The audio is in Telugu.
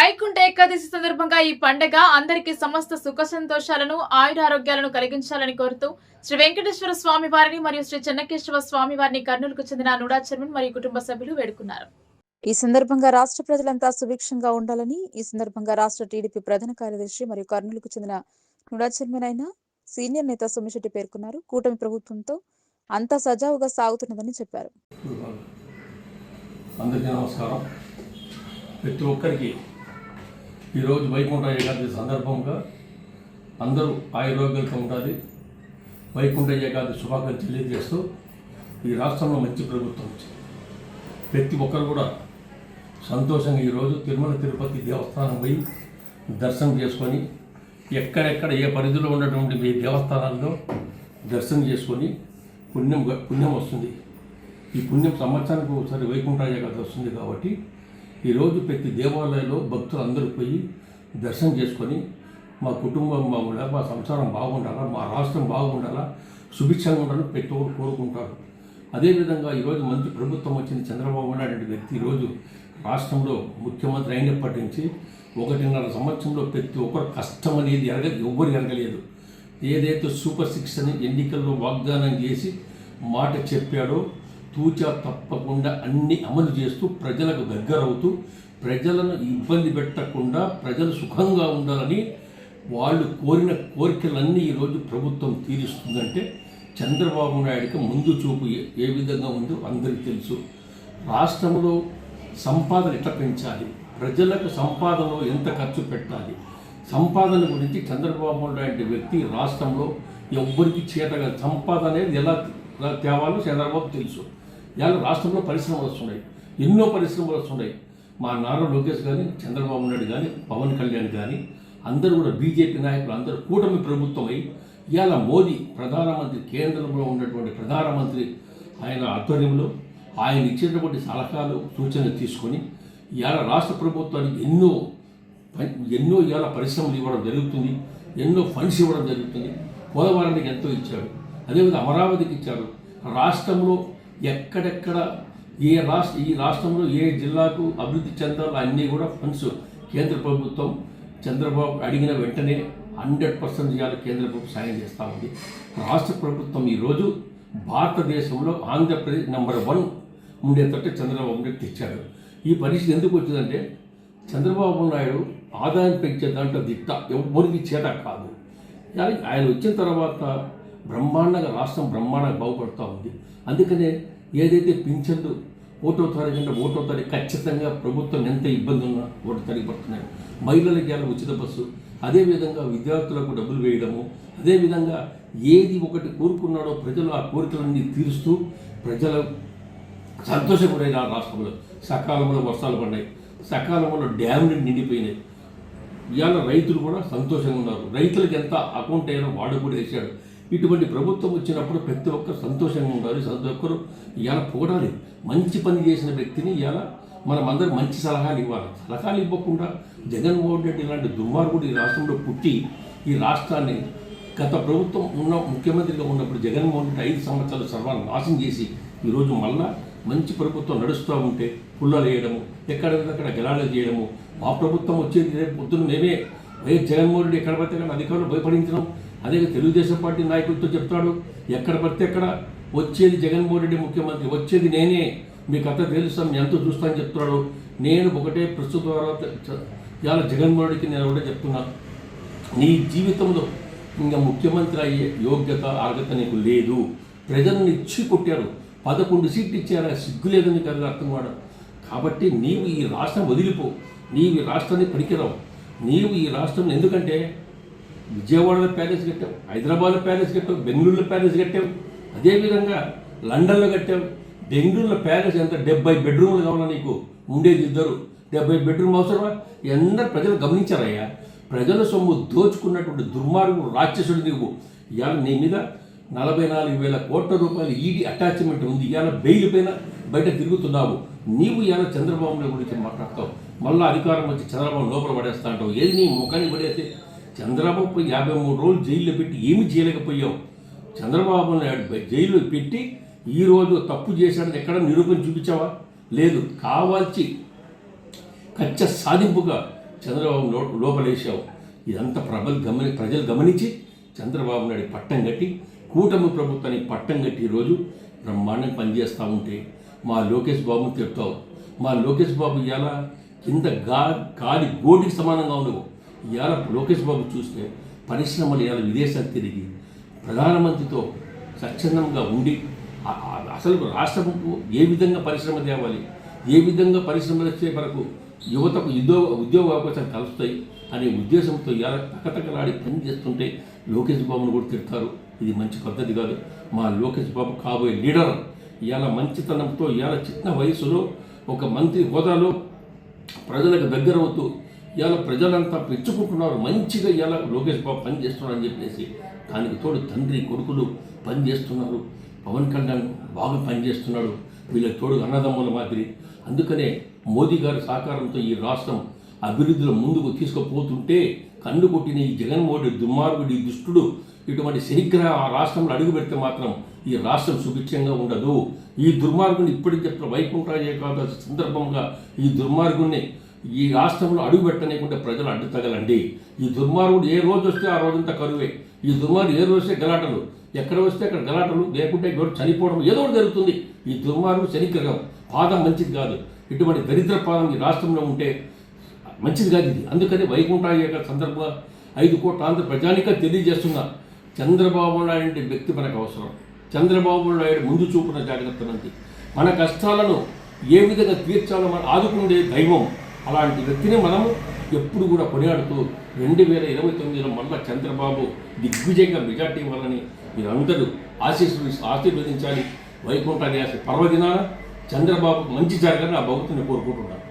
వైకుంఠ ఏకాదశి సందర్భంగా ఈ పండుగ అందరికీ సమస్త సుఖ సంతోషాలను ఆయురారోగ్యాలను కలిగించాలని కోరుతూ శ్రీ వెంకటేశ్వర స్వామి వారిని మరియు శ్రీ చెన్నకేశవ స్వామి వారిని కర్నూలుకు చెందిన నుడా చైర్మన్ మరియు కుటుంబ సభ్యులు వేడుకున్నారు. ఈ సందర్భంగా రాష్ట్ర ప్రజలంతా సుభిక్షంగా ఉండాలని ఈ సందర్భంగా రాష్ట్ర టీడీపీ ప్రధాన కార్యదర్శి మరియు కర్నూలుకు చెందిన నుడా చైర్మన్ అయిన సీనియర్ నేత సోమిశెట్టి పేర్కొన్నారు. కూటమి ప్రభుత్వంతో అంతా సజావుగా సాగుతున్నదని చెప్పారు. అందరికీ నమస్కారం. ప్రతి ఒక్కరికి ఈరోజు వైకుంఠ ఏకాదశి సందర్భంగా అందరూ ఆయురోగ్యాలతో ఉండాలి. వైకుంఠ ఏకాదశి శుభాకాంక్షలు తెలియజేస్తూ ఈ రాష్ట్రంలో మంచి ప్రభుత్వం వచ్చింది. ప్రతి ఒక్కరు కూడా సంతోషంగా ఈరోజు తిరుమల తిరుపతి దేవస్థానం పోయి దర్శనం చేసుకొని ఎక్కడెక్కడ ఏ పరిధిలో ఉన్నటువంటి మీ దేవస్థానాల్లో దర్శనం చేసుకొని పుణ్యం వస్తుంది. ఈ పుణ్యం సంవత్సరానికి ఒకసారి వైకుంఠ ఏకాదశి వస్తుంది కాబట్టి ఈరోజు ప్రతి దేవాలయంలో భక్తులు అందరూ పోయి దర్శనం చేసుకొని మా కుటుంబం బాగుండాలా, మా సంసారం బాగుండాలా, మా రాష్ట్రం బాగుండాలా, సుభిక్షంగా ఉండాలని ప్రతి ఒక్కరు కోరుకుంటారు. అదేవిధంగా ఈరోజు మంచి ప్రభుత్వం వచ్చింది. చంద్రబాబు నాయుడు వ్యక్తి ఈరోజు రాష్ట్రంలో ముఖ్యమంత్రి అయినప్పటి నుంచి 1.5 సంవత్సరంలో ప్రతి ఒక్కరు కష్టం అనేది ఎవ్వరు ఎరగలేదు. ఏదైతే సూపర్ 6 అని ఎన్నికల్లో వాగ్దానం చేసి మాట చెప్పాడో తూచా తప్పకుండా అన్ని అమలు చేస్తూ ప్రజలకు దగ్గరవుతూ ప్రజలను ఇబ్బంది పెట్టకుండా ప్రజలు సుఖంగా ఉండాలని వాళ్ళు కోరిన కోరికలన్నీ ఈరోజు ప్రభుత్వం తీరుస్తుందంటే చంద్రబాబు నాయుడికి ముందు చూపు ఏ విధంగా ఉందో అందరికీ తెలుసు. రాష్ట్రంలో సంపాదన ఎట్లా పెంచాలి, ప్రజలకు సంపాదనలో ఎంత ఖర్చు పెట్టాలి, సంపాదన గురించి చంద్రబాబు నాయుడు వ్యక్తి రాష్ట్రంలో ఎవ్వరికి చేతగా సంపాదన అనేది ఎలా తేవాలో చంద్రబాబు తెలుసు. ఇవాళ రాష్ట్రంలో పరిశ్రమలు వస్తున్నాయి, ఎన్నో పరిశ్రమలు వస్తున్నాయి. మా నారా లోకేష్ కానీ, చంద్రబాబు నాయుడు కానీ, పవన్ కళ్యాణ్ కానీ అందరూ కూడా బీజేపీ నాయకులు అందరూ కూటమి ప్రభుత్వమై ఇవాళ మోదీ ప్రధానమంత్రి, కేంద్రంలో ఉన్నటువంటి ప్రధానమంత్రి ఆయన ఆధ్వర్యంలో ఆయన ఇచ్చేటటువంటి సలహాలు సూచనలు తీసుకొని ఇవాళ రాష్ట్ర ప్రభుత్వానికి ఎన్నో ఇవాళ పరిశ్రమలు ఇవ్వడం జరుగుతుంది, ఎన్నో ఫండ్స్ ఇవ్వడం జరుగుతుంది. పోలవరానికి ఎంతో ఇచ్చాడు, అదేవిధంగా అమరావతికి ఇచ్చారు. రాష్ట్రంలో ఎక్కడెక్కడ ఈ రాష్ట్రంలో ఏ జిల్లాకు అభివృద్ధి చెందాలో అన్నీ కూడా ఫండ్స్ కేంద్ర ప్రభుత్వం చంద్రబాబు అడిగిన వెంటనే 100% ఇవాళ కేంద్ర ప్రభుత్వం సాయం చేస్తూ ఉంది. రాష్ట్ర ప్రభుత్వం ఈరోజు భారతదేశంలో ఆంధ్రప్రదేశ్ నెంబర్ 1 ఉండేటట్టు చంద్రబాబు నాయుడు తెచ్చాడు. ఈ పరిస్థితి ఎందుకు వచ్చిందంటే చంద్రబాబు నాయుడు ఆదాయం పెంచే దాంట్లో దిట్ట, ఎవరికి చేత కాదు. కానీ ఆయన వచ్చిన తర్వాత బ్రహ్మాండంగా రాష్ట్రం బ్రహ్మాండంగా బాగుపడుతూ ఉంది. అందుకనే ఏదైతే పింఛన్లు 1వ తారీఖు ఖచ్చితంగా ప్రభుత్వం ఎంత ఇబ్బంది ఉన్నా 1వ తారీఖు పడుతున్నాయి. మహిళలకి ఇలా ఉచిత బస్సు, అదేవిధంగా విద్యార్థులకు డబ్బులు వేయడము, అదేవిధంగా ఏది ఒకటి కోరుకున్నాడో ప్రజలు ఆ కోరికలన్నీ తీరుస్తూ ప్రజలు సంతోషపడిన రాష్ట్రంలో సకాలంలో వర్షాలు పడ్డాయి, సకాలంలో డ్యాములు నిండిపోయినాయి. ఇవాళ రైతులు కూడా సంతోషంగా ఉన్నారు. రైతులకు ఎంత అకౌంట్ అయినా వాడు కూడా వేసాడు. ఇటువంటి ప్రభుత్వం వచ్చినప్పుడు ప్రతి ఒక్కరు సంతోషంగా ఉండాలి, ప్రతి ఒక్కరు ఇవాళ పోరాలి. మంచి పని చేసిన వ్యక్తిని ఇవాళ మనం అందరం మంచి సలహాలు ఇవ్వాలి. సలహాలు ఇవ్వకుండా జగన్మోహన్ రెడ్డి ఇలాంటి దుర్మార్గుడు ఈ రాష్ట్రంలో పుట్టి ఈ రాష్ట్రాన్ని గత ప్రభుత్వం ముఖ్యమంత్రిగా ఉన్నప్పుడు జగన్మోహన్ రెడ్డి 5 సంవత్సరాలు సర్వాన్ని నాశనం చేసి ఈరోజు మళ్ళా మంచి ప్రభుత్వం నడుస్తూ ఉంటే పుల్లలు వేయడము, ఎక్కడెక్కడ గెలాలు చేయడము. మా ప్రభుత్వం వచ్చేది రేపు పొద్దున్న మేమే వైఎస్ జగన్మోహన్ రెడ్డి ఎక్కడ పడితే అక్కడ అధికారులు భయపడించడం. అదే తెలుగుదేశం పార్టీ నాయకులతో చెప్తాడు, ఎక్కడ పడితే ఎక్కడ వచ్చేది జగన్మోహన్ రెడ్డి ముఖ్యమంత్రి, వచ్చేది నేనే, మీకు అంతా తెలుస్తాను, నేను ఎంతో చూస్తానని చెప్తున్నాడు. నేను ఒకటే ప్రస్తుత ద్వారా ఇవాళ జగన్మోహన్ రెడ్డికి నేను ఒకటే చెప్తున్నా, నీ జీవితంలో ఇంకా ముఖ్యమంత్రి అయ్యే యోగ్యత అర్హత నీకు లేదు. ప్రజలను ఇచ్చి కొట్టారు, 11 సీట్లు ఇచ్చారు, సిగ్గు లేదని కదా అర్థం వాడు. కాబట్టి నీవు ఈ రాష్ట్రం వదిలిపో, నీవు ఈ రాష్ట్రాన్ని పనికిరావు. నీవు ఈ రాష్ట్రం ఎందుకంటే విజయవాడలో ప్యాలెస్ కట్టావు, హైదరాబాద్లో ప్యాలెస్ కట్టావు, బెంగళూరులో ప్యాలెస్ కట్టావు, అదేవిధంగా లండన్లో కట్టావు. బెంగళూరులో ప్యాలెస్ ఎంత 70 బెడ్రూమ్లు కావాలా నీకు, ఉండేది 2, 70 బెడ్రూమ్ అవసరమా? అందరూ ప్రజలు గమనించారయ్యా. ప్రజల సొమ్ము దోచుకున్నటువంటి దుర్మార్గుడు రాక్షసుడు నీవు. ఇవాళ నీ మీద 44,000 కోట్ల రూపాయలు ఈడీ అటాచ్మెంట్ ఉంది. ఇవాళ బెయిల్ పైన బయట తిరుగుతున్నావు. నీవు ఇవాళ చంద్రబాబు నాయుడు గురించి మాట్లాడతావు, మళ్ళీ అధికారం వచ్చి చంద్రబాబు లోపల పడేస్తా అంటావు. ఏది నీ ముఖాన్ని పడేస్తే చంద్రబాబు 53 రోజులు జైల్లో పెట్టి ఏమి చేయలేకపోయావు. చంద్రబాబు నాయుడు జైల్లో పెట్టి ఈరోజు తప్పు చేశాడని ఎక్కడ నిరూపణ చూపించావా? లేదు. కావాల్సి కచ్చ సాధింపుగా చంద్రబాబు లోపలేసావు. ఇదంతా ప్రజలు గమనించి చంద్రబాబు నాయుడు పట్టం కట్టి కూటమి ప్రభుత్వానికి పట్టం కట్టి ఈరోజు బ్రహ్మాండంగా పనిచేస్తూ ఉంటే మా లోకేష్ బాబుని తిడతావు. మా లోకేష్ బాబు ఇవాళ కింద గాలి గోటికి సమానంగా ఉండవు. ఇవాళ లోకేష్ బాబు చూస్తే పరిశ్రమలు ఇవాళ విదేశాలు తిరిగి ప్రధానమంత్రితో స్వచ్ఛందంగా ఉండి అసలు రాష్ట్రంకు ఏ విధంగా పరిశ్రమ తేవాలి, ఏ విధంగా పరిశ్రమలు వచ్చే వరకు యువతకు ఉద్యోగ అవకాశాలు కలుస్తాయి అనే ఉద్దేశంతో ఇవాళ తకతకలాడి పని చేస్తుంటే లోకేష్ బాబును కూడా తిడతారు. ఇది మంచి పద్ధతి కాదు. మా లోకేష్ బాబు కాబోయే లీడర్ ఇవాళ మంచితనంతో ఇవాళ చిన్న వయసులో ఒక మంత్రి హోదాలో ప్రజలకు దగ్గర అవుతూ ఇవాళ ప్రజలంతా పెంచుకుంటున్నారు. మంచిగా ఇవాళ లోకేష్ బాబు పని చేస్తున్నారు అని చెప్పేసి దానికి తోడు తండ్రి కొడుకులు పని చేస్తున్నారు. పవన్ కళ్యాణ్ బాగా పనిచేస్తున్నాడు. వీళ్ళకి తోడు అన్నదమ్ముల మాదిరి. అందుకనే మోదీ గారి సహకారంతో ఈ రాష్ట్రం అభివృద్ధిలో ముందుకు తీసుకుపోతుంటే కన్ను కొట్టిన ఈ జగన్మోహన్ రెడ్డి దుర్మార్గుడు, ఈ దుష్టుడు ఇటువంటి శనిగ్రహ ఆ రాష్ట్రంలో అడుగు పెడితే మాత్రం ఈ రాష్ట్రం సుభిక్షంగా ఉండదు. ఈ దుర్మార్గుని ఇప్పటికి చెప్తున్న వైకుంఠ ఏకాదశి సందర్భంగా ఈ దుర్మార్గుని ఈ రాష్ట్రంలో అడుగు పెట్టలేకుండా ప్రజలు అడ్డు తగలండి. ఈ దుర్మార్గుడు ఏ రోజు వస్తే ఆ రోజంతా కరువే. ఈ దుర్మార్గుడు ఏ రోజు వస్తే గలాటలు, ఎక్కడ వస్తే అక్కడ గలాటలు, లేకుంటే ఎవరు చనిపోవడం ఏదో ఒకటి జరుగుతుంది. ఈ దుర్మార్గుడు శనిగ్రహం పాదం మంచిది కాదు. ఇటువంటి దరిద్ర పాదం ఈ రాష్ట్రంలో ఉంటే మంచిది కాదు ఇది. అందుకని వైకుంఠ ఏకాదశి సందర్భంగా 5 కోట్ల ఆంధ్ర ప్రజానిగా తెలియజేస్తున్నా, చంద్రబాబు నాయుడు అంటే వ్యక్తి మనకు అవసరం. చంద్రబాబు నాయుడు ముందు చూపున జాగ్రత్త నుండి మన కష్టాలను ఏ విధంగా తీర్చాలో మనం ఆదుకునే దైవం. అలాంటి వ్యక్తిని మనము ఎప్పుడు కూడా కొనియాడుతూ 2029లో మళ్ళా చంద్రబాబు దిగ్విజయంగా మెజార్టీ ఇవ్వాలని మీరందరూ ఆశీర్వదించాలి. వైకుంఠ ఏకాదశి పర్వదినాన చంద్రబాబు మంచి జరగాలని ఆ భగవంతుని కోరుకుంటున్నాను.